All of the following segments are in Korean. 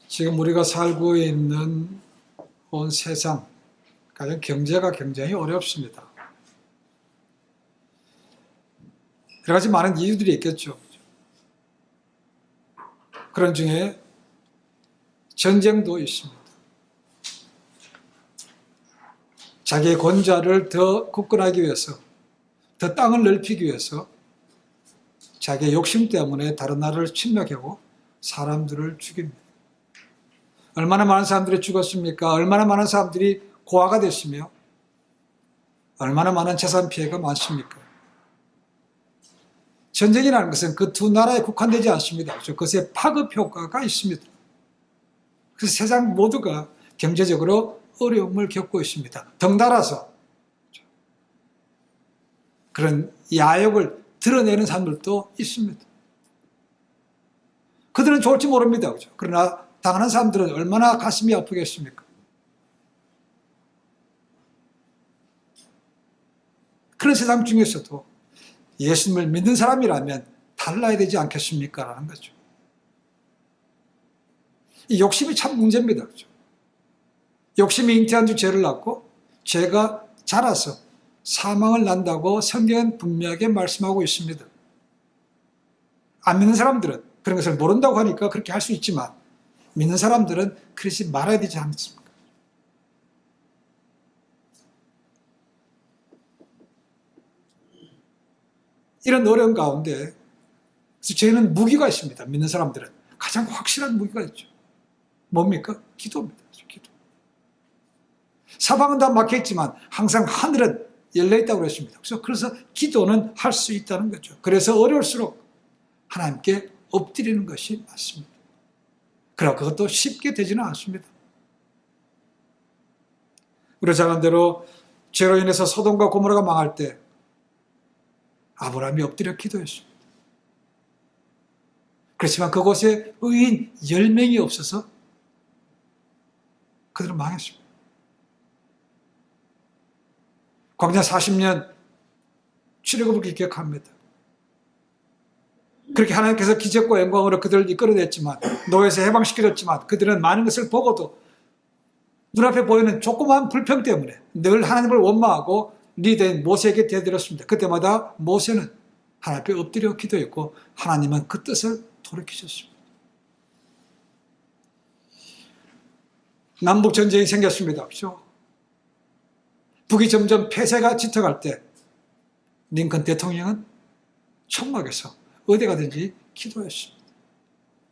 지금 우리가 살고 있는 온 세상, 가령 경제가 굉장히 어렵습니다. 여러 가지 많은 이유들이 있겠죠. 그런 중에 전쟁도 있습니다. 자기의 권좌를 더 굳건하기 위해서, 더 땅을 넓히기 위해서 자기의 욕심 때문에 다른 나라를 침략하고 사람들을 죽입니다. 얼마나 많은 사람들이 죽었습니까? 얼마나 많은 사람들이 고아가 됐으며 얼마나 많은 재산 피해가 많습니까? 전쟁이라는 것은 그 두 나라에 국한되지 않습니다. 그것에 파급 효과가 있습니다. 그래서 세상 모두가 경제적으로 어려움을 겪고 있습니다. 덩달아서 그런 야욕을 드러내는 사람들도 있습니다. 그들은 좋을지 모릅니다. 그죠? 그러나 당하는 사람들은 얼마나 가슴이 아프겠습니까? 그런 세상 중에서도 예수님을 믿는 사람이라면 달라야 되지 않겠습니까? 라는 거죠. 이 욕심이 참 문제입니다. 그죠? 욕심이 잉태한 주 죄를 낳고 죄가 자라서 사망을 난다고 성경은 분명하게 말씀하고 있습니다. 안 믿는 사람들은 그런 것을 모른다고 하니까 그렇게 할 수 있지만 믿는 사람들은 그러지 말아야 되지 않습니까? 이런 어려운 가운데 저희는 무기가 있습니다. 믿는 사람들은 가장 확실한 무기가 있죠. 뭡니까? 기도입니다. 기도. 사방은 다 막혀있지만 항상 하늘은 열려있다고 그랬습니다. 그래서 기도는 할 수 있다는 거죠. 그래서 어려울수록 하나님께 엎드리는 것이 맞습니다. 그러나 그것도 쉽게 되지는 않습니다. 우리가 잘 아는 대로 죄로 인해서 소돔과 고모라가 망할 때 아브라함이 엎드려 기도했습니다. 그렇지만 그곳에 의인 10명이 없어서 그들은 망했습니다. 광야 40년 출애굽을 기억합니다. 그렇게 하나님께서 기적과 영광으로 그들을 이끌어냈지만 노예에서 해방시켜줬지만 그들은 많은 것을 보고도 눈앞에 보이는 조그마한 불평 때문에 늘 하나님을 원망하고 리더인 모세에게 대들었습니다. 그때마다 모세는 하나님 앞에 엎드려 기도했고 하나님은 그 뜻을 돌이키셨습니다. 남북전쟁이 생겼습니다. 그렇죠? 북이 점점 폐쇄가 짙어갈 때 링컨 대통령은 천막에서 어디 가든지 기도했습니다.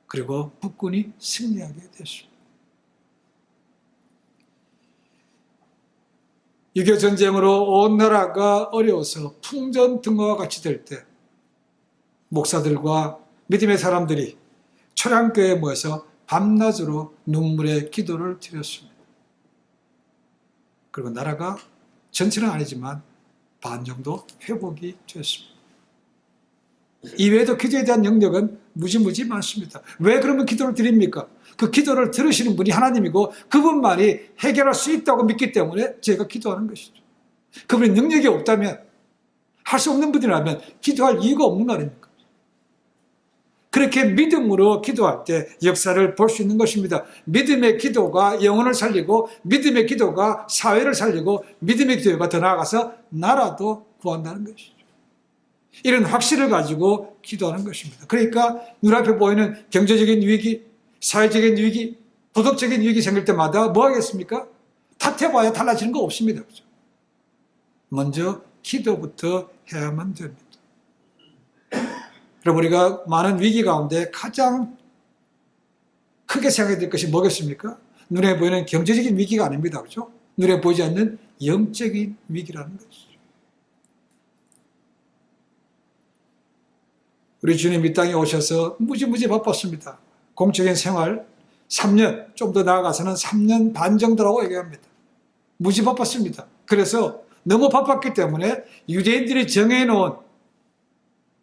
그리고 북군이 승리하게 됐습니다. 6.25 전쟁으로 온 나라가 어려워서 풍전등화와 같이 될 때 목사들과 믿음의 사람들이 초량교회에 모여서 밤낮으로 눈물의 기도를 드렸습니다. 그리고 나라가 전체는 아니지만 반 정도 회복이 됐습니다. 이외에도 기도에 대한 영역은 무지무지 많습니다. 왜 그러면 기도를 드립니까? 그 기도를 들으시는 분이 하나님이고 그분만이 해결할 수 있다고 믿기 때문에 제가 기도하는 것이죠. 그분이 능력이 없다면, 할 수 없는 분이라면 기도할 이유가 없는 거 아닙니까? 그렇게 믿음으로 기도할 때 역사를 볼 수 있는 것입니다. 믿음의 기도가 영혼을 살리고 믿음의 기도가 사회를 살리고 믿음의 기도가 더 나아가서 나라도 구한다는 것이죠. 이런 확신을 가지고 기도하는 것입니다. 그러니까 눈앞에 보이는 경제적인 위기, 사회적인 위기, 도덕적인 위기 생길 때마다 뭐 하겠습니까? 탓해봐야 달라지는 거 없습니다. 그렇죠? 먼저 기도부터 해야만 됩니다. 그럼 우리가 많은 위기 가운데 가장 크게 생각해야 될 것이 뭐겠습니까? 눈에 보이는 경제적인 위기가 아닙니다. 그렇죠? 눈에 보이지 않는 영적인 위기라는 것이죠. 우리 주님 이 땅에 오셔서 무지무지 바빴습니다. 공적인 생활 3년, 좀 더 나아가서는 3년 반 정도라고 얘기합니다. 무지 바빴습니다. 그래서 너무 바빴기 때문에 유대인들이 정해놓은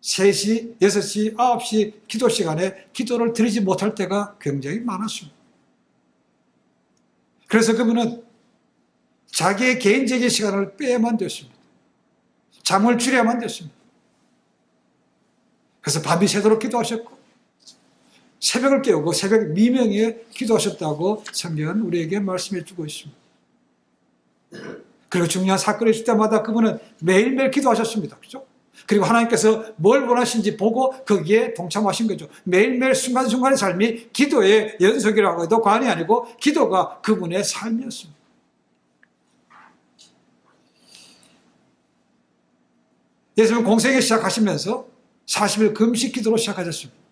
3시, 6시, 9시 기도 시간에 기도를 드리지 못할 때가 굉장히 많았습니다. 그래서 그분은 자기의 개인적인 시간을 빼야만 됐습니다. 잠을 줄여야만 됐습니다. 그래서 밤이 새도록 기도하셨고 새벽을 깨우고 새벽 미명에 기도하셨다고 성경은 우리에게 말씀해 주고 있습니다. 그리고 중요한 사건이 있을 때마다 그분은 매일매일 기도하셨습니다. 그렇죠? 그리고 하나님께서 뭘 원하시는지 보고 거기에 동참하신 거죠. 매일매일 순간순간의 삶이 기도의 연속이라고 해도 과언이 아니고 기도가 그분의 삶이었습니다. 예수님은 공생애 시작하시면서 40일 금식 기도로 시작하셨습니다.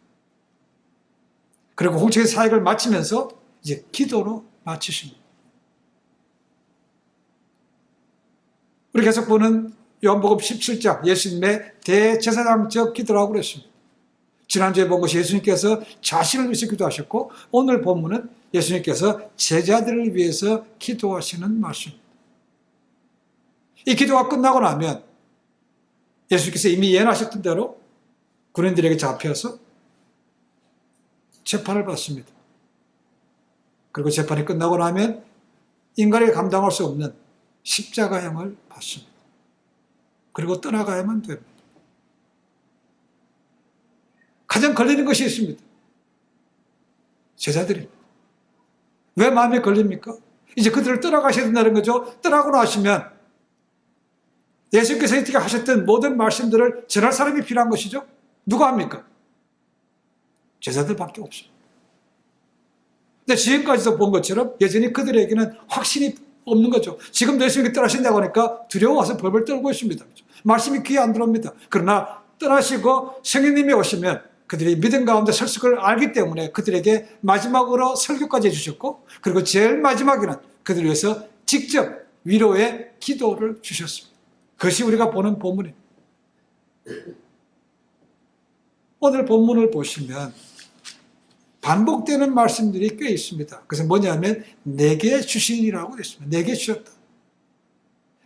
그리고 공생의 사역을 마치면서 이제 기도로 마치십니다. 우리 계속 보는 요한복음 17장 예수님의 대제사장적 기도라고 그랬습니다. 지난주에 본 것이 예수님께서 자신을 위해서 기도하셨고 오늘 본문은 예수님께서 제자들을 위해서 기도하시는 말씀입니다. 이 기도가 끝나고 나면 예수님께서 이미 예언하셨던 대로 군인들에게 잡혀서 재판을 받습니다. 그리고 재판이 끝나고 나면 인간이 감당할 수 없는 십자가형을 받습니다. 그리고 떠나가야만 됩니다. 가장 걸리는 것이 있습니다. 제자들입니다. 왜 마음에 걸립니까? 이제 그들을 떠나가셔야 된다는 거죠. 떠나고 나시면 예수님께서 이렇게 하셨던 모든 말씀들을 전할 사람이 필요한 것이죠. 누가 합니까? 제자들밖에 없습니다. 근데 지금까지도 본 것처럼 여전히 그들에게는 확신이 없는 거죠. 지금도 예수님이 떠나신다고 하니까 두려워서 벌벌 떨고 있습니다. 말씀이 귀에 안 들어옵니다. 그러나 떠나시고 성령님이 오시면 그들이 믿음 가운데 설득을 알기 때문에 그들에게 마지막으로 설교까지 해주셨고 그리고 제일 마지막에는 그들을 위해서 직접 위로의 기도를 주셨습니다. 그것이 우리가 보는 본문입니다. 오늘 본문을 보시면 반복되는 말씀들이 꽤 있습니다. 그것은 뭐냐면 내게 주신이라고 되어 있습니다. 내게 주셨다.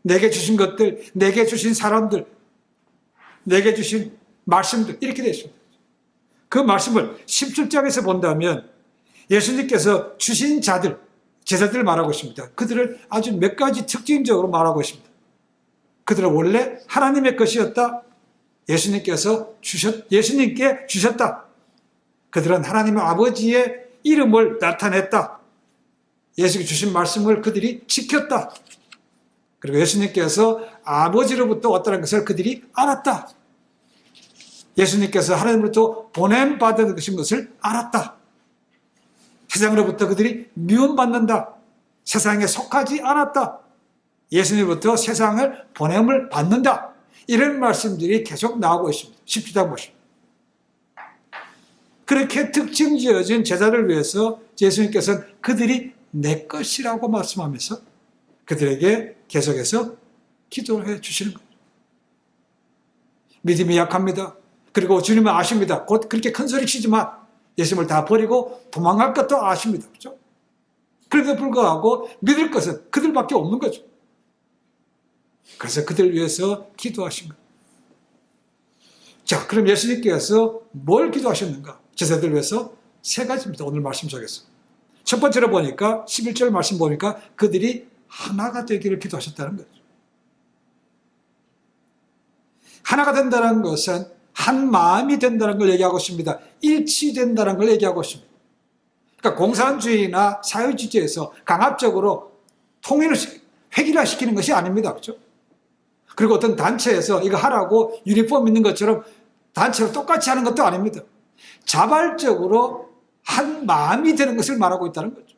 내게 주신 것들, 내게 주신 사람들, 내게 주신 말씀들 이렇게 되어 있습니다. 그 말씀을 17장에서 본다면 예수님께서 주신 자들, 제자들을 말하고 있습니다. 그들을 아주 몇 가지 특징적으로 말하고 있습니다. 그들은 원래 하나님의 것이었다. 예수님께 주셨다. 그들은 하나님의 아버지의 이름을 나타냈다. 예수님이 주신 말씀을 그들이 지켰다. 그리고 예수님께서 아버지로부터 왔다는 것을 그들이 알았다. 예수님께서 하나님으로부터 보냄받은 것을 알았다. 세상으로부터 그들이 미움받는다. 세상에 속하지 않았다. 예수님으로부터 세상을 보냄을 받는다. 이런 말씀들이 계속 나오고 있습니다. 17장 보십시오. 그렇게 특징 지어진 제자를 위해서 예수님께서는 그들이 내 것이라고 말씀하면서 그들에게 계속해서 기도를 해 주시는 거예요. 믿음이 약합니다. 그리고 주님은 아십니다. 곧 그렇게 큰 소리 치지만 예수님을 다 버리고 도망갈 것도 아십니다. 그렇죠? 그런데도 불구하고 믿을 것은 그들밖에 없는 거죠. 그래서 그들 위해서 기도하신 거예요. 자, 그럼 예수님께서 뭘 기도하셨는가? 제자들 위해서 세 가지입니다. 오늘 말씀 속에서. 첫 번째로 보니까 11절 말씀 보니까 그들이 하나가 되기를 기도하셨다는 거죠. 하나가 된다는 것은 한 마음이 된다는 걸 얘기하고 있습니다. 일치된다는 걸 얘기하고 있습니다. 그러니까 공산주의나 사회주의에서 강압적으로 통일을 획일화시키는 것이 아닙니다. 그렇죠? 그리고 어떤 단체에서 이거 하라고 유니폼 있는 것처럼 단체로 똑같이 하는 것도 아닙니다. 자발적으로 한 마음이 되는 것을 말하고 있다는 거죠.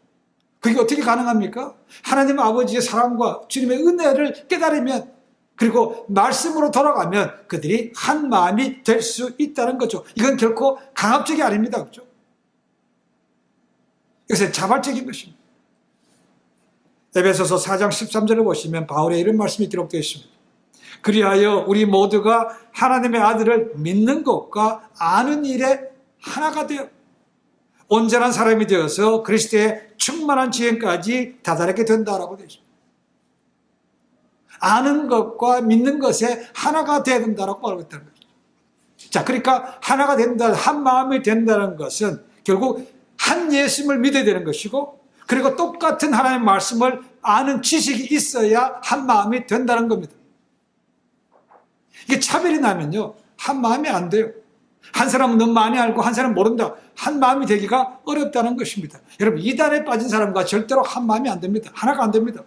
그게 어떻게 가능합니까? 하나님 아버지의 사랑과 주님의 은혜를 깨달으면 그리고 말씀으로 돌아가면 그들이 한 마음이 될 수 있다는 거죠. 이건 결코 강압적이 아닙니다. 그렇죠? 이것은 자발적인 것입니다. 에베소서 4장 13절을 보시면 바울의 이런 말씀이 기록되어 있습니다. 그리하여 우리 모두가 하나님의 아들을 믿는 것과 아는 일에 하나가 되어 온전한 사람이 되어서 그리스도의 충만한 지혜까지 다다르게 된다라고 되어 있습니다. 아는 것과 믿는 것에 하나가 되어야 된다라고 말하고 있다는 거죠. 자, 그러니까 하나가 된다, 한 마음이 된다는 것은 결국 한 예수님을 믿어야 되는 것이고 그리고 똑같은 하나님의 말씀을 아는 지식이 있어야 한 마음이 된다는 겁니다. 이게 차별이 나면요, 한 마음이 안 돼요. 한 사람은 너무 많이 알고 한 사람은 모른다. 한 마음이 되기가 어렵다는 것입니다. 여러분, 이단에 빠진 사람과 절대로 한 마음이 안 됩니다. 하나가 안 됩니다.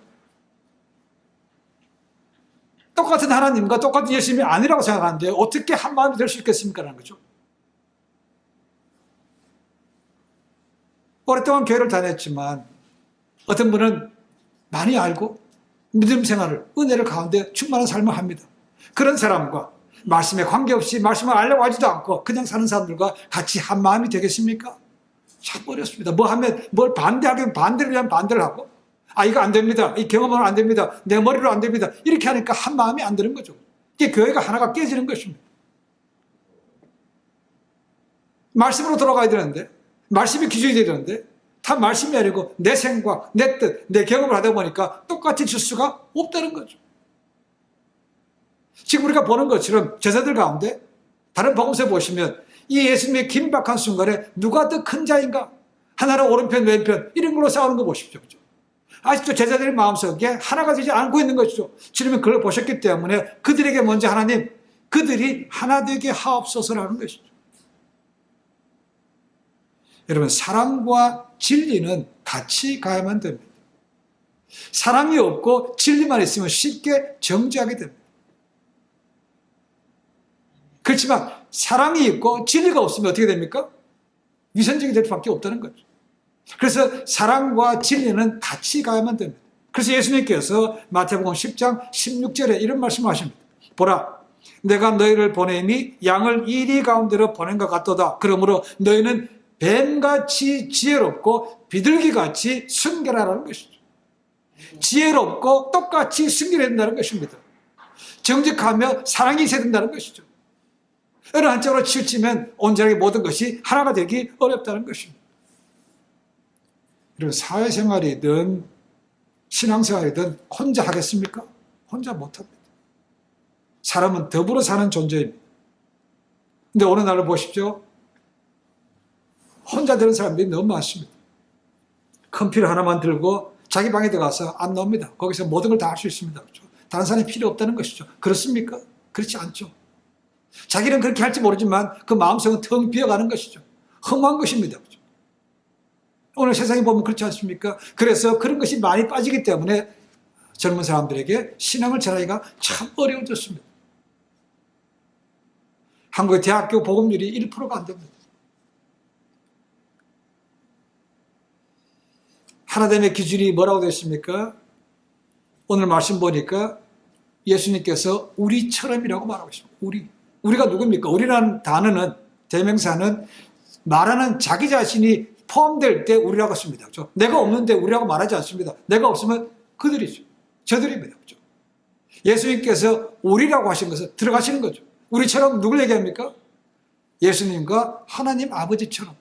똑같은 하나님과 똑같은 예수님이 아니라고 생각하는데 어떻게 한 마음이 될 수 있겠습니까? 라는 거죠. 오랫동안 교회를 다녔지만 어떤 분은 많이 알고 믿음 생활을, 은혜를 가운데 충만한 삶을 합니다. 그런 사람과 말씀에 관계없이 말씀을 알려고 하지도 않고 그냥 사는 사람들과 같이 한 마음이 되겠습니까? 참 어렵습니다. 뭐 하면, 뭘 반대하면 반대를 위한 반대를 하고, 이거 안 됩니다. 이 경험은 안 됩니다. 내 머리로 안 됩니다. 이렇게 하니까 한 마음이 안 되는 거죠. 이게 교회가 하나가 깨지는 것입니다. 말씀으로 돌아가야 되는데, 말씀이 기준이 되야 되는데, 다 말씀이 아니고 내 생각, 내 뜻, 내 경험을 하다 보니까 똑같이 줄 수가 없다는 거죠. 지금 우리가 보는 것처럼 제자들 가운데 다른 복음서에 보시면 이 예수님의 긴박한 순간에 누가 더 큰 자인가? 하나는 오른편 왼편 이런 걸로 싸우는 거 보십시오. 그렇죠? 아직도 제자들의 마음속에 하나가 되지 않고 있는 것이죠. 주님은 그걸 보셨기 때문에 그들에게 먼저 하나님, 그들이 하나 되게 하옵소서라는 것이죠. 여러분, 사랑과 진리는 같이 가야만 됩니다. 사랑이 없고 진리만 있으면 쉽게 정죄하게 됩니다. 그렇지만 사랑이 있고 진리가 없으면 어떻게 됩니까? 위선적이 될 수밖에 없다는 거죠. 그래서 사랑과 진리는 같이 가야만 됩니다. 그래서 예수님께서 마태복음 10장 16절에 이런 말씀을 하십니다. 보라, 내가 너희를 보내니 양을 이리 가운데로 보낸 것 같도다. 그러므로 너희는 뱀같이 지혜롭고 비둘기같이 순결하라는 것이죠. 지혜롭고 똑같이 순결해야 된다는 것입니다. 정직하며 사랑이 있어야 된다는 것이죠. 어느 한쪽으로 치우치면 온전하게 모든 것이 하나가 되기 어렵다는 것입니다. 여러분, 사회생활이든 신앙생활이든 혼자 하겠습니까? 혼자 못합니다. 사람은 더불어 사는 존재입니다. 근데 어느 날을 보십시오. 혼자 되는 사람들이 너무 많습니다. 컴퓨터 하나만 들고 자기 방에 들어가서 안 나옵니다. 거기서 모든 걸 다 할 수 있습니다. 그렇죠? 다른 사람이 필요 없다는 것이죠. 그렇습니까? 그렇지 않죠. 자기는 그렇게 할지 모르지만 그 마음속은 텅 비어가는 것이죠. 험한 것입니다. 그렇죠? 오늘 세상에 보면 그렇지 않습니까? 그래서 그런 것이 많이 빠지기 때문에 젊은 사람들에게 신앙을 전하기가 참 어려워졌습니다. 한국의 대학교 복음률이 1%가 안 됩니다. 하나됨의 기준이 뭐라고 되어 있습니까? 오늘 말씀 보니까 예수님께서 우리처럼이라고 말하고 있습니다. 우리가 누굽니까? 우리라는 단어는, 대명사는 말하는 자기 자신이 포함될 때 우리라고 씁니다. 그렇죠? 내가 없는데 우리라고 말하지 않습니다. 내가 없으면 그들이죠. 저들입니다. 그렇죠? 예수님께서 우리라고 하신 것은 들어가시는 거죠. 우리처럼 누굴 얘기합니까? 예수님과 하나님 아버지처럼.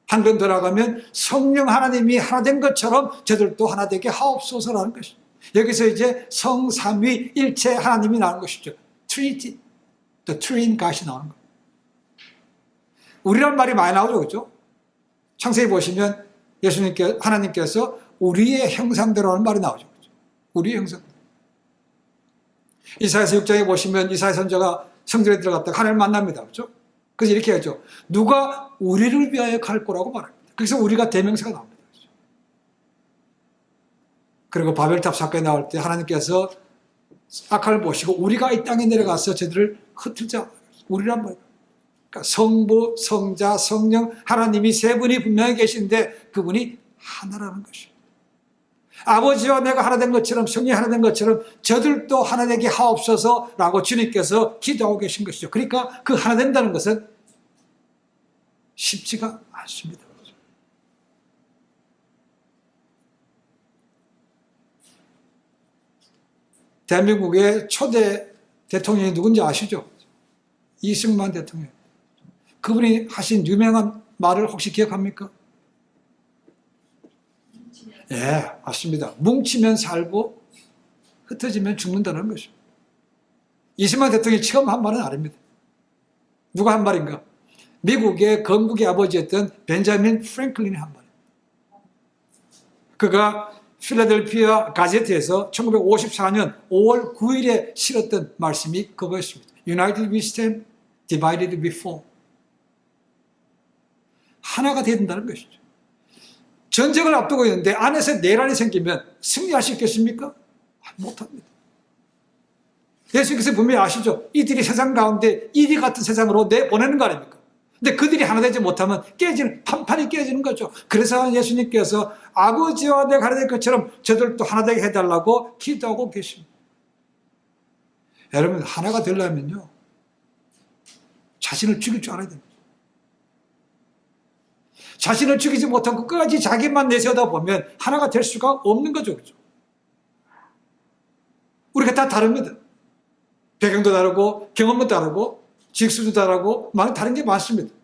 한번 더 나가면 성령 하나님이 하나 된 것처럼 저들도 하나 되게 하옵소서라는 것이죠. 여기서 이제 성삼위 일체 하나님이 나오는 것이죠. Trinity, the Trin God이 나오는 거예요. 우리란 말이 많이 나오죠, 그렇죠? 창세기 보시면 하나님께서 우리의 형상대로 하는 말이 나오죠. 그렇죠? 우리의 형상대로. 이사야서 6장에 보시면 이사야 선지자가 성전에 들어갔다가 하나님을 만납니다. 그렇죠? 그래서 이렇게 하죠. 누가 우리를 위하여 갈 거라고 말합니다. 그래서 우리가 대명사가 나옵니다. 그렇죠? 그리고 바벨탑 사건이 나올 때 하나님께서 악한을 보시고 우리가 이 땅에 내려가서 저들을 흩트자. 우리란 말이에요. 그러니까 성부, 성자, 성령 하나님이 세 분이 분명히 계신데 그분이 하나라는 것이에요. 아버지와 내가 하나 된 것처럼 성령이 하나 된 것처럼 저들도 하나 되게 하옵소서라고 주님께서 기도하고 계신 것이죠. 그러니까 그 하나 된다는 것은 쉽지가 않습니다. 대한민국의 초대 대통령이 누군지 아시죠? 이승만 대통령. 그분이 하신 유명한 말을 혹시 기억합니까? 예, 맞습니다. 뭉치면 살고 흩어지면 죽는다는 것이죠. 이승만 대통령이 처음 한 말은 아닙니다. 누가 한 말인가? 미국의 건국의 아버지였던 벤자민 프랭클린이 한 말입니다. 그가 필라델피아 가제트에서 1954년 5월 9일에 실었던 말씀이 그거였습니다. United we stand, divided we fall. 하나가 돼야 된다는 것이죠. 전쟁을 앞두고 있는데 안에서 내란이 생기면 승리할 수 있겠습니까? 못합니다. 예수님께서 분명히 아시죠? 이들이 세상 가운데 이리 같은 세상으로 내보내는 거 아닙니까? 근데 그들이 하나 되지 못하면 판판이 깨지는 거죠. 그래서 예수님께서 아버지와 내가 하나 될 것처럼 저들도 하나 되게 해달라고 기도하고 계십니다. 여러분, 하나가 되려면요, 자신을 죽일 줄 알아야 됩니다. 자신을 죽이지 못하고 끝까지 자기만 내세우다 보면 하나가 될 수가 없는 거죠. 그렇죠? 우리가 다 다릅니다. 배경도 다르고 경험도 다르고 직수도 다르고 다른 게 많습니다.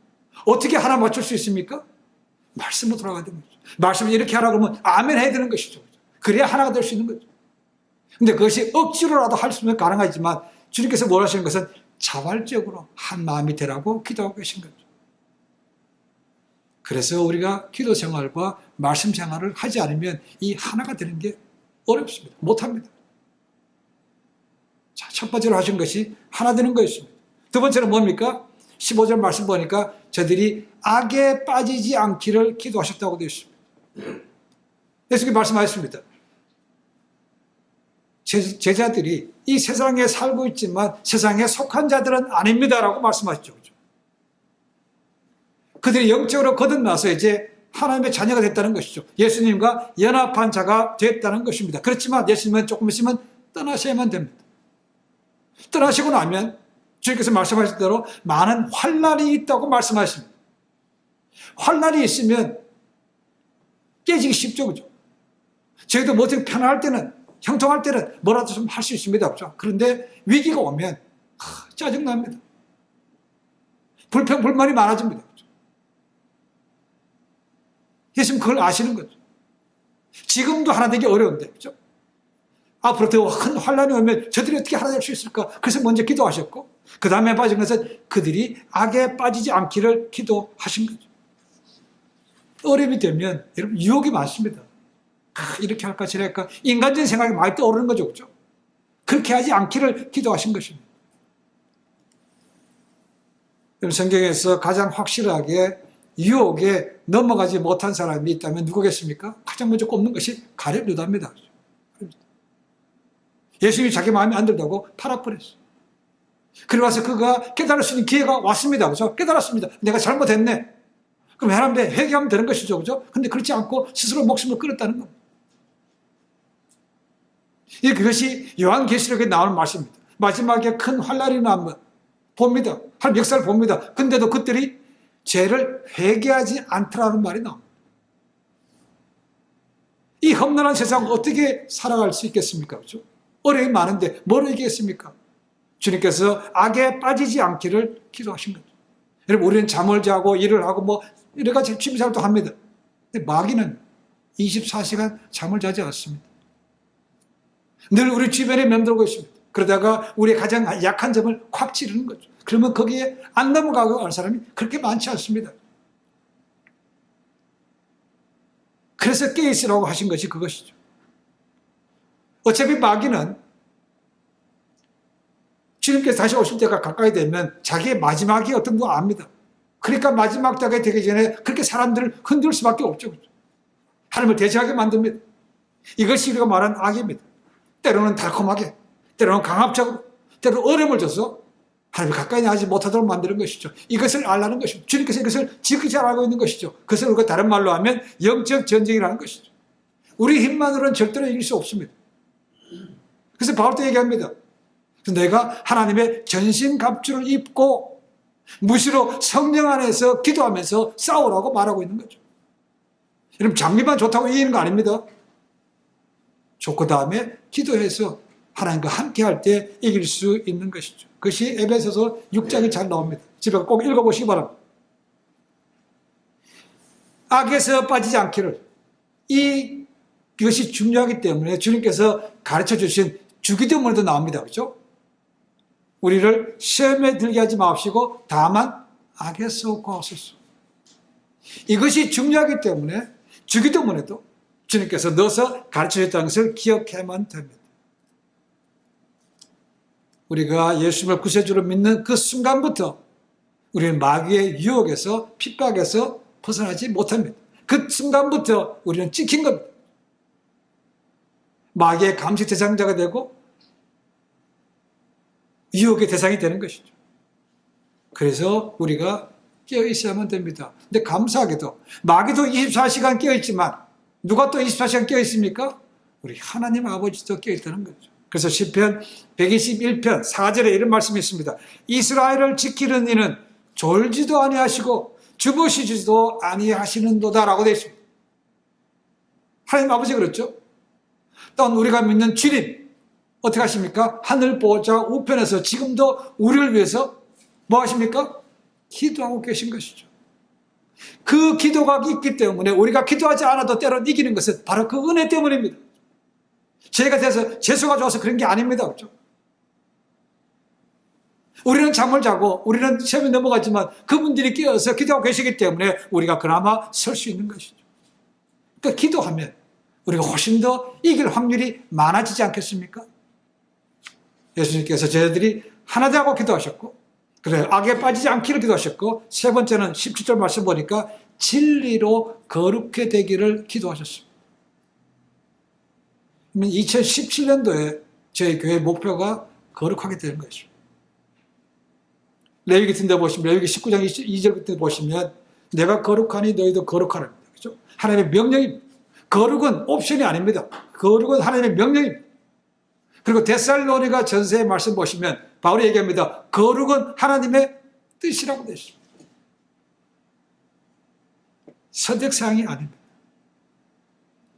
어떻게 하나 맞출 수 있습니까? 말씀으로 돌아가야 됩니다. 말씀을 이렇게 하라고 하면 아멘 해야 되는 것이죠. 그래야 하나가 될 수 있는 거죠. 근데 그것이 억지로라도 할 수 있는 가능하지만 주님께서 뭘 하시는 것은 자발적으로 한 마음이 되라고 기도하고 계신 거죠. 그래서 우리가 기도 생활과 말씀 생활을 하지 않으면 이 하나가 되는 게 어렵습니다. 못합니다. 자, 첫 번째로 하신 것이 하나 되는 거였습니다. 두 번째는 뭡니까? 15절 말씀 보니까 저들이 악에 빠지지 않기를 기도하셨다고 되어 있습니다. 예수님이 말씀하셨습니다. 제자들이 이 세상에 살고 있지만 세상에 속한 자들은 아닙니다라고 말씀하셨죠. 그들이 영적으로 거듭나서 이제 하나님의 자녀가 됐다는 것이죠. 예수님과 연합한 자가 됐다는 것입니다. 그렇지만 예수님은 조금 있으면 떠나셔야만 됩니다. 떠나시고 나면 주님께서 말씀하신 대로 많은 환난이 있다고 말씀하십니다. 환난이 있으면 깨지기 쉽죠. 그죠? 저희도 뭐 어떻게 편할 때는, 형통할 때는 뭐라도 좀 할 수 있습니다. 그죠? 그런데 위기가 오면 짜증납니다. 불만이 많아집니다. 그죠? 예수님 그걸 아시는 거죠. 지금도 하나 되기 어려운데, 그죠? 앞으로 더 큰 환란이 오면 저들이 어떻게 하나 될 수 있을까? 그래서 먼저 기도하셨고, 그 다음에 빠진 것은 그들이 악에 빠지지 않기를 기도하신 거죠. 어려움이 되면 여러분 유혹이 많습니다. 이렇게 할까 저럴까 인간적인 생각이 많이 떠오르는 거죠. 그렇죠? 그렇게 하지 않기를 기도하신 것입니다. 성경에서 가장 확실하게 유혹에 넘어가지 못한 사람이 있다면 누구겠습니까? 가장 먼저 꼽는 것이 가룟 유다입니다. 예수님이 자기 마음에 안 들다고 팔아버렸어요. 그리고 와서 그가 깨달을 수 있는 기회가 왔습니다. 그죠? 깨달았습니다. 내가 잘못했네. 그럼 하나님께 회개하면 되는 것이죠. 그죠? 근데 그렇지 않고 스스로 목숨을 끊었다는 겁니다. 그것이 요한계시록에 나오는 말씀입니다. 마지막에 큰 환란이 나면 봅니다. 한 역사를 봅니다. 근데도 그들이 죄를 회개하지 않더라는 말이 나옵니다. 이 험난한 세상 어떻게 살아갈 수 있겠습니까? 그렇죠? 어려움이 많은데 뭘 얘기했습니까? 주님께서 악에 빠지지 않기를 기도하신 거죠. 여러분, 우리는 잠을 자고 일을 하고 뭐 여러 가지 취미생활도 합니다. 근데 마귀는 24시간 잠을 자지 않습니다. 늘 우리 주변에 맴돌고 있습니다. 그러다가 우리의 가장 약한 점을 콱 찌르는 거죠. 그러면 거기에 안 넘어가고 하는 사람이 그렇게 많지 않습니다. 그래서 깨어있으라고 하신 것이 그것이죠. 어차피 마귀는 주님께서 다시 오실 때가 가까이 되면 자기의 마지막이 어떤 거 압니다. 그러니까 마지막 때가 되기 전에 그렇게 사람들을 흔들 수밖에 없죠. 하나님을 대적하게 만듭니다. 이것이 우리가 말하는 악입니다. 때로는 달콤하게, 때로는 강압적으로, 때로는 어려움을 줘서 하나님을 가까이 나지 못하도록 만드는 것이죠. 이것을 알라는 것이죠. 주님께서 이것을 지극히 잘 알고 있는 것이죠. 그것을 우리가 다른 말로 하면 영적 전쟁이라는 것이죠. 우리 힘만으로는 절대로 이길 수 없습니다. 그래서 바울도 얘기합니다. 내가 하나님의 전신갑주를 입고 무시로 성령 안에서 기도하면서 싸우라고 말하고 있는 거죠. 여러분, 장비만 좋다고 이기는 거 아닙니다. 좋고 다음에 기도해서 하나님과 함께 할 때 이길 수 있는 것이죠. 그것이 에베소서 6장이 잘 나옵니다. 집에 꼭 읽어보시기 바랍니다. 악에서 빠지지 않기를, 이것이 중요하기 때문에 주님께서 가르쳐 주신 주기도문에도 나옵니다. 그렇죠? 우리를 시험에 들게 하지 마시고 다만 악에서 구하소서. 이것이 중요하기 때문에 주기도문에도 주님께서 넣어서 가르쳐 주셨다는 것을 기억해야만 됩니다. 우리가 예수님을 구세주로 믿는 그 순간부터 우리는 마귀의 유혹에서, 핍박에서 벗어나지 못합니다. 그 순간부터 우리는 찍힌 겁니다. 마귀의 감시 대상자가 되고 유혹의 대상이 되는 것이죠. 그래서 우리가 깨어 있어야만 됩니다. 근데 감사하게도 마귀도 24시간 깨어 있지만 누가 또 24시간 깨어 있습니까? 우리 하나님 아버지도 깨어 있다는 거죠. 그래서 시편 121편 4절에 이런 말씀이 있습니다. 이스라엘을 지키는 이는 졸지도 아니하시고 주무시지도 아니하시는도다라고 되어 있습니다. 하나님 아버지가 그렇죠. 또한 우리가 믿는 주님 어떻게 하십니까? 하늘 보좌 우편에서 지금도 우리를 위해서 뭐 하십니까? 기도하고 계신 것이죠. 그 기도가 있기 때문에 우리가 기도하지 않아도 때로 이기는 것은 바로 그 은혜 때문입니다. 죄가 돼서 재수가 좋아서 그런 게 아닙니다. 그렇죠? 우리는 잠을 자고 우리는 시험이 넘어가지만 그분들이 깨어서 기도하고 계시기 때문에 우리가 그나마 설 수 있는 것이죠. 그러니까 기도하면 우리가 훨씬 더 이길 확률이 많아지지 않겠습니까? 예수님께서 저희들이 하나 되고 기도하셨고 그래 악에 빠지지 않기를 기도하셨고 세 번째는 17절 말씀 보니까 진리로 거룩해 되기를 기도하셨습니다. 2017년도에 저희 교회 목표가 거룩하게 되는 것입니다. 레위기 같은 데 보시면 레위기 19장 2절부터 보시면 내가 거룩하니 너희도 거룩하라. 그렇죠? 하나님의 명령입니다. 거룩은 옵션이 아닙니다. 거룩은 하나님의 명령입니다. 그리고 데살로니가 전서의 말씀 보시면 바울이 얘기합니다. 거룩은 하나님의 뜻이라고 되어 있습니다. 선택사항이 아닙니다.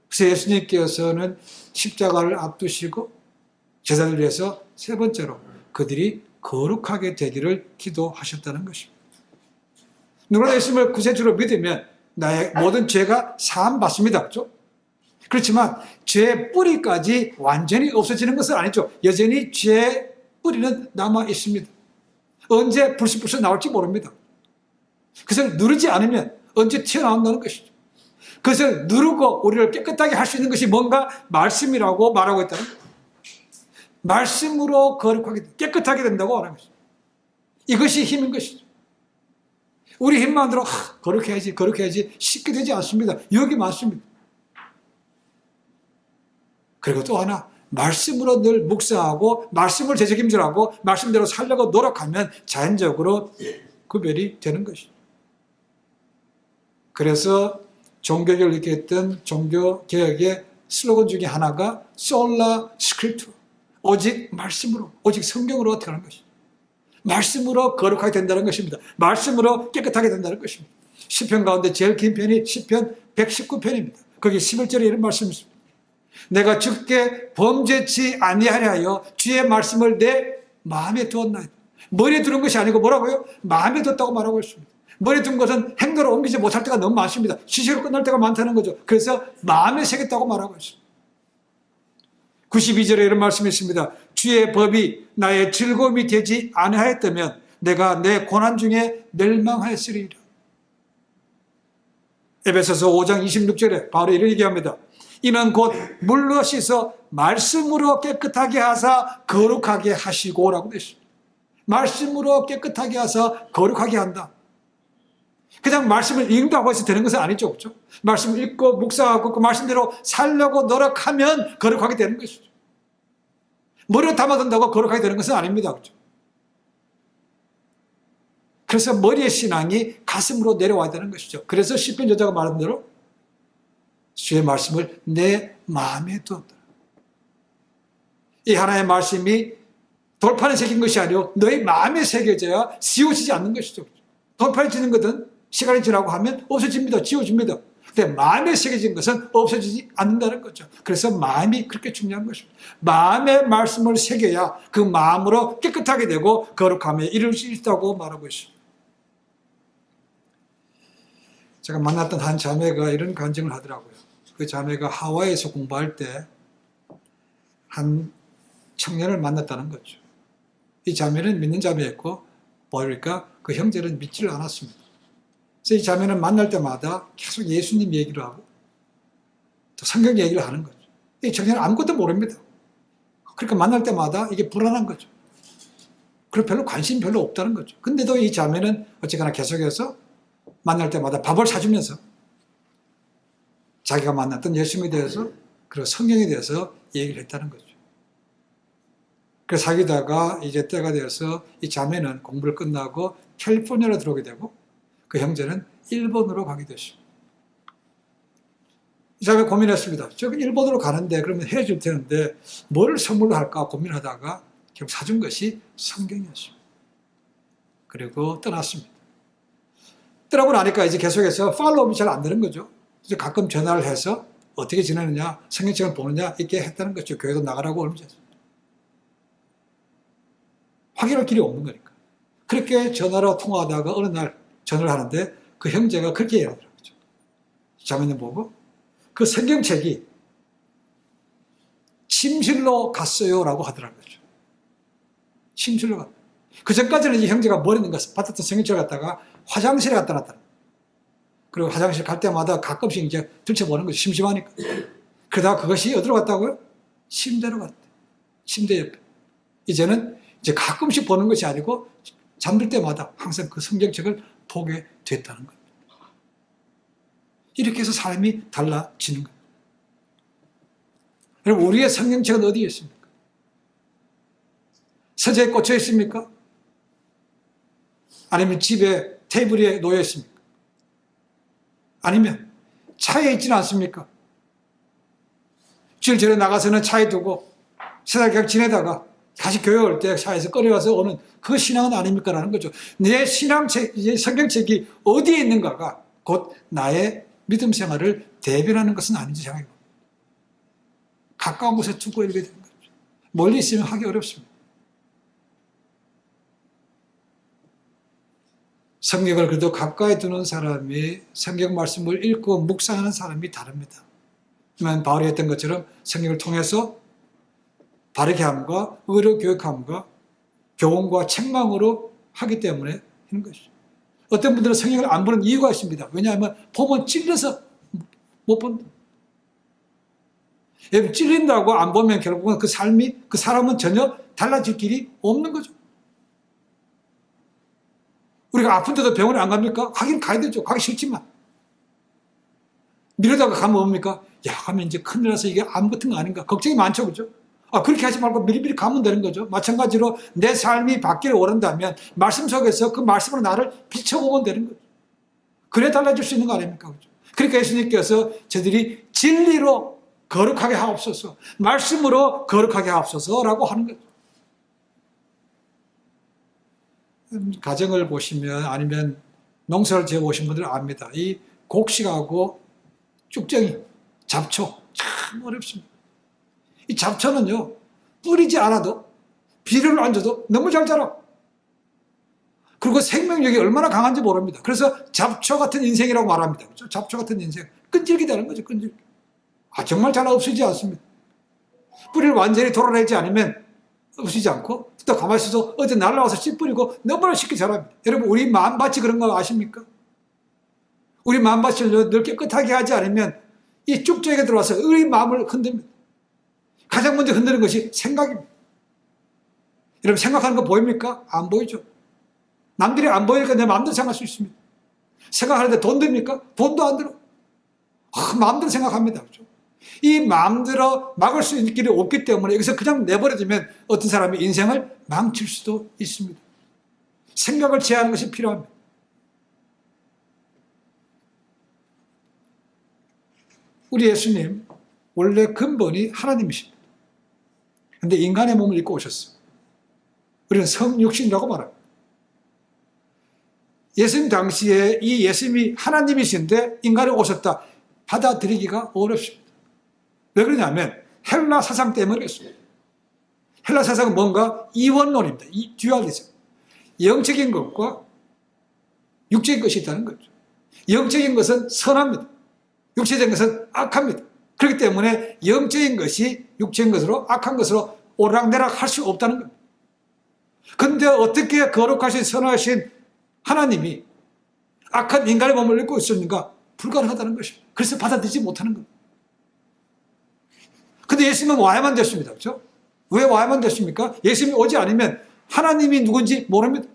그래서 예수님께서는 십자가를 앞두시고 제자들을 위해서 세 번째로 그들이 거룩하게 되기를 기도하셨다는 것입니다. 누구나 예수님을 구세주로 믿으면 나의 모든 죄가 사함받습니다. 그렇죠? 그렇지만 죄의 뿌리까지 완전히 없어지는 것은 아니죠. 여전히 죄의 뿌리는 남아 있습니다. 언제 불쑥불쑥 나올지 모릅니다. 그것을 누르지 않으면 언제 튀어나온다는 것이죠. 그것을 누르고 우리를 깨끗하게 할 수 있는 것이 뭔가 말씀이라고 말하고 있다는 거예요. 말씀으로 거룩하게 깨끗하게 된다고 말하는 것이죠. 이것이 힘인 것이죠. 우리 힘만으로 거룩해야지 쉽게 되지 않습니다. 여기 많습니다. 그리고 또 하나 말씀으로 늘 묵상하고 말씀을 되새김질하고 말씀대로 살려고 노력하면 자연적으로 구별이 되는 것이죠. 그래서 종교를 일으켰던 종교개혁의 슬로건 중에 하나가 솔라 스크립투, 오직 말씀으로, 오직 성경으로 어떻게 하는 것이죠. 말씀으로 거룩하게 된다는 것입니다. 말씀으로 깨끗하게 된다는 것입니다. 시편 가운데 제일 긴 편이 시편 119편입니다. 거기 11절에 이런 말씀이 있습니다. 내가 주께 범죄치 아니하려 하여 주의 말씀을 내 마음에 두었나이다. 머리에 두는 것이 아니고 뭐라고요? 마음에 뒀다고 말하고 있습니다. 머리에 둔 것은 행동으로 옮기지 못할 때가 너무 많습니다. 시시로 끝날 때가 많다는 거죠. 그래서 마음에 새겼다고 말하고 있습니다. 92절에 이런 말씀이 있습니다. 주의 법이 나의 즐거움이 되지 아니하였다면 내가 내 고난 중에 멸망하였으리라. 에베소서 5장 26절에 바로 이런 얘기합니다. 이는 곧 물로 씻어 말씀으로 깨끗하게 하사 거룩하게 하시고라고 되어 있습니다. 말씀으로 깨끗하게 하사 거룩하게 한다. 그냥 말씀을 읽는다고 해서 되는 것은 아니죠. 그렇죠? 말씀을 읽고 묵상하고 그 말씀대로 살려고 노력하면 거룩하게 되는 것이죠. 머리로 담아둔다고 거룩하게 되는 것은 아닙니다. 그렇죠? 그래서 머리의 신앙이 가슴으로 내려와야 되는 것이죠. 그래서 시편 저자가 말한 대로 주의 말씀을 내 마음에 두었다. 이 하나의 말씀이 돌판에 새긴 것이 아니고 너의 마음에 새겨져야 지워지지 않는 것이죠. 돌판에 지는 것은 시간이 지나고 하면 없어집니다. 지워집니다. 근데 마음에 새겨진 것은 없어지지 않는다는 거죠. 그래서 마음이 그렇게 중요한 것입니다. 마음의 말씀을 새겨야 그 마음으로 깨끗하게 되고 거룩함에 이룰 수 있다고 말하고 있습니다. 제가 만났던 한 자매가 이런 간증을 하더라고요. 그 자매가 하와이에서 공부할 때 한 청년을 만났다는 거죠. 이 자매는 믿는 자매였고 보니까 그 형제는 믿지를 않았습니다. 그래서 이 자매는 만날 때마다 계속 예수님 얘기를 하고 또 성경 얘기를 하는 거죠. 이 청년은 아무것도 모릅니다. 그러니까 만날 때마다 이게 불안한 거죠. 그리고 별로 관심이 별로 없다는 거죠. 근데도 이 자매는 어쨌거나 계속해서 만날 때마다 밥을 사주면서 자기가 만났던 예수님에 대해서 그리고 성경에 대해서 얘기를 했다는 거죠. 그래서 사귀다가 이제 때가 되어서 이 자매는 공부를 끝나고 캘리포니아로 들어오게 되고 그 형제는 일본으로 가게 됐습니다. 이 자매 고민했습니다. 저기 일본으로 가는데 그러면 헤어질 텐데 뭘 선물로 할까 고민하다가 결국 사준 것이 성경이었습니다. 그리고 떠났습니다. 떠나고 나니까 이제 계속해서 팔로우업이 잘 안 되는 거죠. 이제 가끔 전화를 해서 어떻게 지내느냐, 성경책을 보느냐 이렇게 했다는 거죠. 교회도 나가라고 얼마 전에. 확인할 길이 없는 거니까. 그렇게 전화로 통화하다가 어느 날 전화를 하는데 그 형제가 그렇게 얘기하더라고요. 자매님 보고 그 성경책이 침실로 갔어요 라고 하더라고요. 침실로 갔어요. 그 전까지는 이 형제가 뭘 했는가 받았던 성경책을 갖다가 화장실에 갖다 놨다. 그리고 화장실 갈 때마다 가끔씩 이제 들춰보는 거죠. 심심하니까. 그러다가 그것이 어디로 갔다고요? 침대로 갔대. 침대 옆에. 이제는 이제 가끔씩 보는 것이 아니고 잠들 때마다 항상 그 성경책을 보게 됐다는 거예요. 이렇게 해서 삶이 달라지는 거예요. 여러분, 우리의 성경책은 어디에 있습니까? 서재에 꽂혀 있습니까? 아니면 집에 테이블 위에 놓여 있습니까? 아니면 차에 있지는 않습니까? 주일 전에 나가서는 차에 두고 세달 그냥 지내다가 다시 교회 올 때 차에서 꺼내와서 오는 그 신앙은 아닙니까? 라는 거죠. 내 신앙책, 성경책이 어디에 있는가가 곧 나의 믿음 생활을 대변하는 것은 아닌지 생각해봅니다. 가까운 곳에 두고 읽게 되는 거죠. 멀리 있으면 하기 어렵습니다. 성경을 그래도 가까이 두는 사람이 성경 말씀을 읽고 묵상하는 사람이 다릅니다. 그러면 바울이 했던 것처럼 성경을 통해서 바르게 함과 의로 교육함과 교훈과 책망으로 하기 때문에 하는 것이죠. 어떤 분들은 성경을 안 보는 이유가 있습니다. 왜냐하면 보면 찔려서 못 본다. 찔린다고 안 보면 결국은 그 삶이, 그 사람은 전혀 달라질 길이 없는 거죠. 우리가 아픈데도 병원에 안 갑니까? 가긴 가야 되죠. 가기 싫지만. 미루다가 가면 뭡니까? 야, 가면 이제 큰일 나서 이게 암 같은 거 아닌가? 걱정이 많죠, 그죠? 그렇게 하지 말고 미리미리 가면 되는 거죠. 마찬가지로 내 삶이 바뀌기를 원한다면 말씀 속에서 그 말씀으로 나를 비춰보면 되는 거죠. 그래 달라질 수 있는 거 아닙니까? 그죠? 그러니까 예수님께서 저들이 진리로 거룩하게 하옵소서, 말씀으로 거룩하게 하옵소서라고 하는 거죠. 가정을 보시면 아니면 농사를 지어보신 분들은 압니다. 이 곡식하고 쭉정이, 잡초 참 어렵습니다. 이 잡초는요, 뿌리지 않아도 비료를 안 줘도 너무 잘 자라. 그리고 생명력이 얼마나 강한지 모릅니다. 그래서 잡초 같은 인생이라고 말합니다. 그렇죠? 잡초 같은 인생. 끈질기다는 거죠, 끈질기. 정말 잘 없어지지 않습니다. 뿌리를 완전히 돌아내지 않으면 없어지지 않고 또 가만히 있어서 어디 날라와서 씨 뿌리고 너무나 쉽게 자랍니다. 여러분, 우리 마음밭이 그런 거 아십니까? 우리 마음밭을 늘 깨끗하게 하지 않으면 이 쭉정이가 들어와서 우리 마음을 흔듭니다. 가장 먼저 흔드는 것이 생각입니다. 여러분, 생각하는 거 보입니까? 안 보이죠. 남들이 안 보이니까 내 마음대로 생각할 수 있습니다. 생각하는데 돈 듭니까? 돈도 안 들어. 마음대로 생각합니다. 그렇죠? 이 마음대로 막을 수 있는 길이 없기 때문에 여기서 그냥 내버려두면 어떤 사람이 인생을 망칠 수도 있습니다. 생각을 제한하는 것이 필요합니다. 우리 예수님 원래 근본이 하나님이십니다. 그런데 인간의 몸을 입고 오셨어요. 우리는 성육신이라고 말합니다. 예수님 당시에 이 예수님이 하나님이신데 인간이 오셨다. 받아들이기가 어렵습니다. 왜 그러냐면 헬라 사상 때문에 그렇습니다. 헬라 사상은 뭔가 이원론입니다. 이 듀얼리즘. 영적인 것과 육적인 것이 있다는 거죠. 영적인 것은 선합니다. 육체적인 것은 악합니다. 그렇기 때문에 영적인 것이 육적인 것으로 악한 것으로 오락내락 할 수 없다는 겁니다. 그런데 어떻게 거룩하신 선하신 하나님이 악한 인간의 몸을 입고 있었는가? 불가능하다는 것입니다. 그래서 받아들이지 못하는 겁니다. 근데 예수님은 와야만 됐습니다. 그렇죠? 왜 와야만 됐습니까? 예수님이 오지 않으면 하나님이 누군지 모릅니다.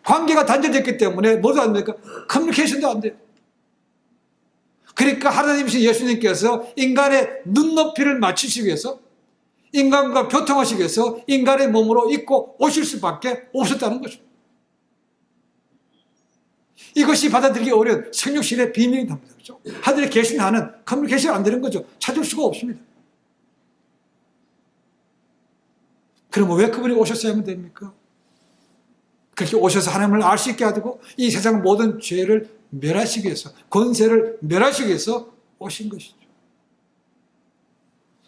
관계가 단절됐기 때문에 뭐도 안 됩니까? 커뮤니케이션도 안 돼요. 그러니까 하나님이신 예수님께서 인간의 눈높이를 맞추시기 위해서, 인간과 교통하시기 위해서 인간의 몸으로 입고 오실 수밖에 없었다는 거죠. 이것이 받아들이기 어려운 성육신의 비밀이 답니다. 그렇죠? 하늘에 계신 한은 커뮤니케이션 안 되는 거죠. 찾을 수가 없습니다. 그러면 왜 그분이 오셨어야만 됩니까? 그렇게 오셔서 하나님을 알 수 있게 하고 이 세상 모든 죄를 멸하시기 위해서, 권세를 멸하시기 위해서 오신 것이죠.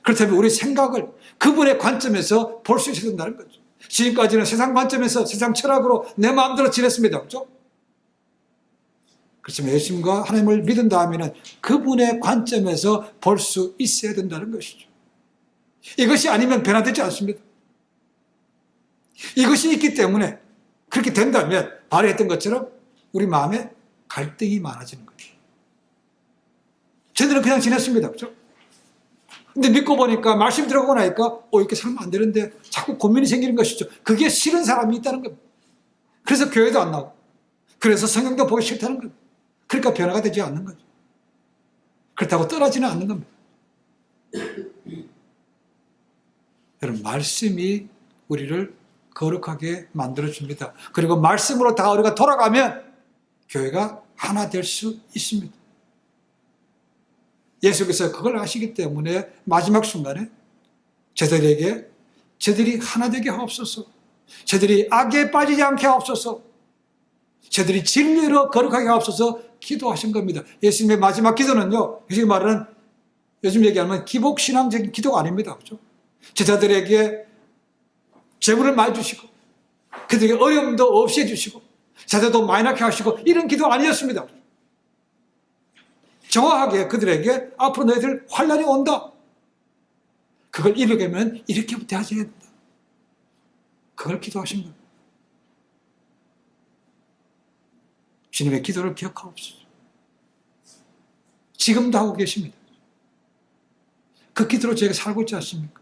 그렇다면 우리 생각을 그분의 관점에서 볼 수 있어야 된다는 거죠. 지금까지는 세상 관점에서, 세상 철학으로 내 마음대로 지냈습니다. 그렇죠? 그렇지만 예수님과 하나님을 믿은 다음에는 그분의 관점에서 볼 수 있어야 된다는 것이죠. 이것이 아니면 변화되지 않습니다. 이것이 있기 때문에, 그렇게 된다면 바로 했던 것처럼 우리 마음에 갈등이 많아지는 거죠. 저들은 그냥 지냈습니다. 그렇죠? 근데 믿고 보니까, 말씀 들어가고 나니까 이렇게 살면 안 되는데 자꾸 고민이 생기는 것이죠. 그게 싫은 사람이 있다는 겁니다. 그래서 교회도 안 나오고, 그래서 성경도 보기 싫다는 겁니다. 그러니까 변화가 되지 않는 거죠. 그렇다고 떨어지는 않는 겁니다. 여러분, 말씀이 우리를 거룩하게 만들어줍니다. 그리고 말씀으로 다 우리가 돌아가면 교회가 하나 될 수 있습니다. 예수께서 그걸 아시기 때문에 마지막 순간에 저들에게, 저들이 하나 되게 하옵소서, 저들이 악에 빠지지 않게 하옵소서, 저들이 진리로 거룩하게 하옵소서 기도하신 겁니다. 예수님의 마지막 기도는요, 요즘 말하는, 요즘 얘기하면 기복신앙적인 기도가 아닙니다. 그렇죠? 제자들에게 재물을 많이 주시고, 그들에게 어려움도 없이 해주시고, 자녀도 많이 낳게 하시고, 이런 기도 아니었습니다. 정확하게 그들에게 앞으로 너희들 환난이 온다, 그걸 이루려면 이렇게부터 하셔야 된다, 그걸 기도하신 겁니다. 주님의 기도를 기억하옵소서. 지금도 하고 계십니다. 그 기도로 저희가 살고 있지 않습니까?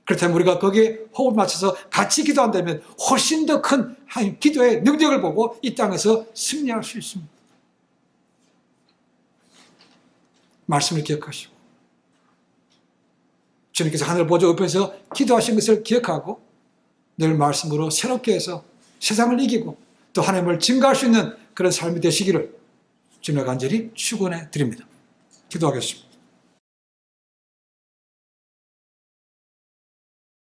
그렇다면 우리가 거기에 호흡을 맞춰서 같이 기도한다면 훨씬 더 큰 기도의 능력을 보고 이 땅에서 승리할 수 있습니다. 말씀을 기억하시고, 주님께서 하늘 보좌 옆에서 기도하신 것을 기억하고 늘 말씀으로 새롭게 해서 세상을 이기고 또 하나님을 증거할 수 있는 그런 삶이 되시기를 주님의 간절히 축원해 드립니다. 기도하겠습니다.